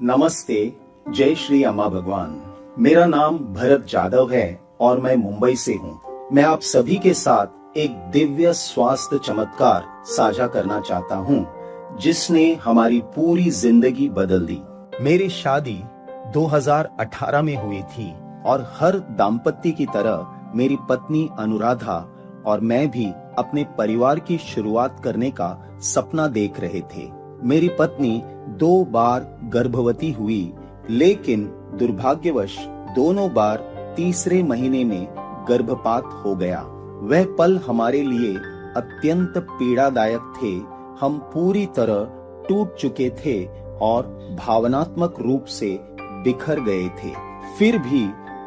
नमस्ते। जय श्री अम्मा भगवान। मेरा नाम भरत जाधव है और मैं मुंबई से हूँ। मैं आप सभी के साथ एक दिव्य स्वास्थ्य चमत्कार साझा करना चाहता हूँ जिसने हमारी पूरी जिंदगी बदल दी। मेरी शादी 2018 में हुई थी और हर दाम्पत्य की तरह मेरी पत्नी अनुराधा और मैं भी अपने परिवार की शुरुआत करने का सपना देख रहे थे। मेरी पत्नी 2 बार गर्भवती हुई, लेकिन दुर्भाग्यवश दोनों बार तीसरे महीने में गर्भपात हो गया। वह पल हमारे लिए अत्यंत पीड़ादायक थे। हम पूरी तरह टूट चुके थे और भावनात्मक रूप से बिखर गए थे। फिर भी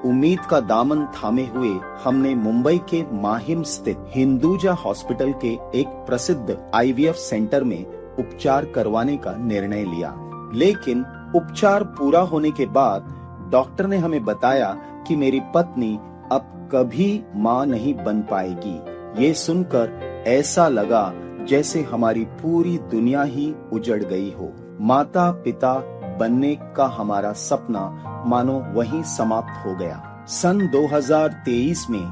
उम्मीद का दामन थामे हुए हमने मुंबई के माहिम स्थित हिंदुजा हॉस्पिटल के एक प्रसिद्ध IVF सेंटर में उपचार करवाने का निर्णय लिया। लेकिन उपचार पूरा होने के बाद डॉक्टर ने हमें बताया कि मेरी पत्नी अब कभी मां नहीं बन पाएगी। ये सुनकर ऐसा लगा जैसे हमारी पूरी दुनिया ही उजड़ गई हो। माता पिता बनने का हमारा सपना मानो वहीं समाप्त हो गया। सन 2023 में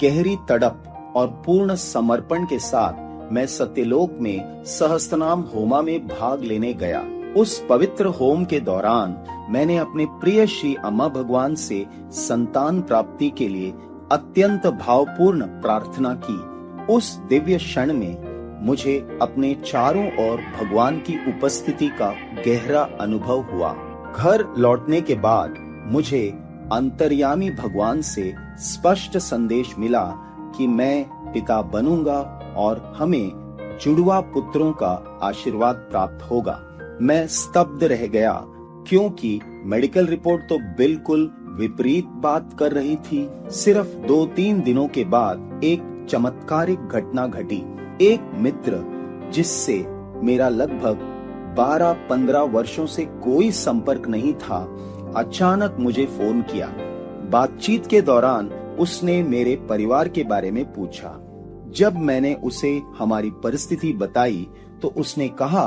गहरी तड़प और पूर्ण समर्पण के साथ मैं सत्यलोक में सहस्त्रनाम होमा में भाग लेने गया। उस पवित्र होम के दौरान मैंने अपने प्रिय श्री अम्मा भगवान से संतान प्राप्ति के लिए अत्यंत भावपूर्ण प्रार्थना की। उस दिव्य क्षण में मुझे अपने चारों ओर भगवान की उपस्थिति का गहरा अनुभव हुआ। घर लौटने के बाद मुझे अंतर्यामी भगवान से स्पष्ट संदेश मिला कि मैं पिता बनूंगा और हमें जुड़वा पुत्रों का आशीर्वाद प्राप्त होगा। मैं स्तब्ध रह गया क्योंकि मेडिकल रिपोर्ट तो बिल्कुल विपरीत बात कर रही थी। सिर्फ 2-3 दिनों के बाद एक चमत्कारिक घटना घटी। एक मित्र जिससे मेरा लगभग 12-15 वर्षों से कोई संपर्क नहीं था, अचानक मुझे फोन किया। बातचीत के दौरान उसने मेरे परिवार के बारे में पूछा। जब मैंने उसे हमारी परिस्थिति बताई तो उसने कहा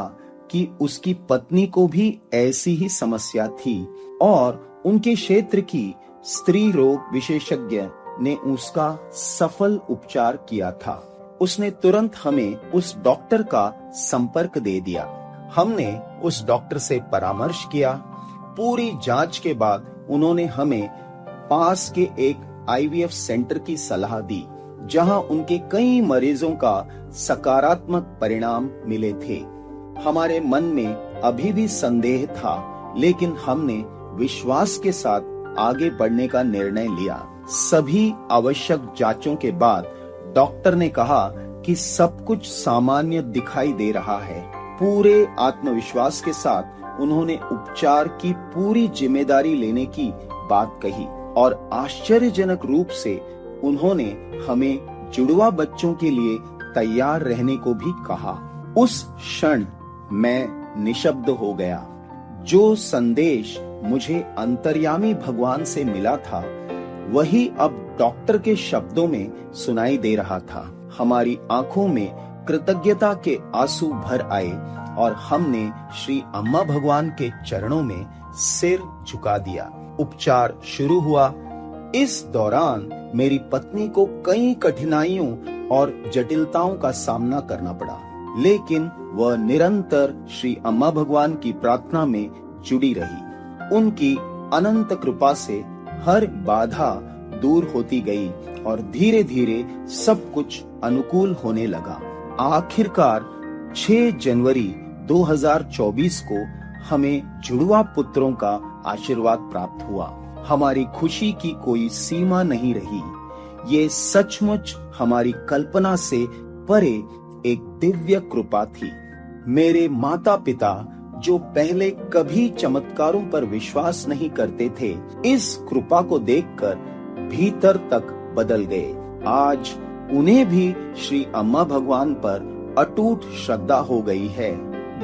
कि उसकी पत्नी को भी ऐसी ही समस्या थी और उनके क्षेत्र की स्त्री रोग विशेषज्ञ ने उसका सफल उपचार किया था। उसने तुरंत हमें उस डॉक्टर का संपर्क दे दिया। हमने उस डॉक्टर से परामर्श किया। पूरी जांच के बाद उन्होंने हमें पास के एक IVF सेंटर की सलाह दी, जहां उनके कई मरीजों का सकारात्मक परिणाम मिले थे। हमारे मन में अभी भी संदेह था, लेकिन हमने विश्वास के साथ आगे बढ़ने का निर्णय लिया। सभी आवश्यक जांचों के बाद डॉक्टर ने कहा कि सब कुछ सामान्य दिखाई दे रहा है। पूरे आत्मविश्वास के साथ उन्होंने उपचार की पूरी जिम्मेदारी लेने की बात कही और आश्चर्यजनक रूप से उन्होंने हमें जुड़वा बच्चों के लिए तैयार रहने को भी कहा। उस क्षण मैं निशब्द हो गया। जो संदेश मुझे अंतर्यामी भगवान से मिला था, वही अब डॉक्टर के शब्दों में सुनाई दे रहा था। हमारी आंखों में कृतज्ञता के आंसू भर आए और हमने श्री अम्मा भगवान के चरणों में सिर झुका दिया। उपचार शुरू हुआ। इस दौरान मेरी पत्नी को कई कठिनाइयों और जटिलताओं का सामना करना पड़ा, लेकिन वह निरंतर श्री अम्मा भगवान की प्रार्थना में जुड़ी रही। उनकी अनंत कृपा से हर बाधा दूर होती गई और धीरे धीरे सब कुछ अनुकूल होने लगा। आखिरकार 6 जनवरी 2024 को हमें जुड़वा पुत्रों का आशीर्वाद प्राप्त हुआ। हमारी खुशी की कोई सीमा नहीं रही। ये सचमुच हमारी कल्पना से परे एक दिव्य कृपा थी। मेरे माता पिता, जो पहले कभी चमत्कारों पर विश्वास नहीं करते थे, इस कृपा को देखकर भीतर तक बदल गए। आज उन्हें भी श्री अम्मा भगवान पर अटूट श्रद्धा हो गई है।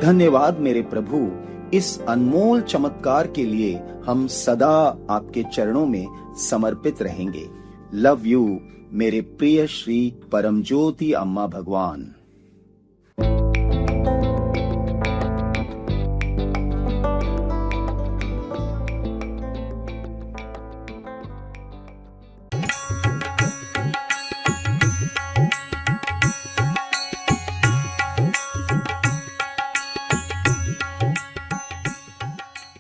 धन्यवाद मेरे प्रभु। इस अनमोल चमत्कार के लिए हम सदा आपके चरणों में समर्पित रहेंगे। लव यू मेरे प्रिय श्री परमज्योति अम्मा भगवान।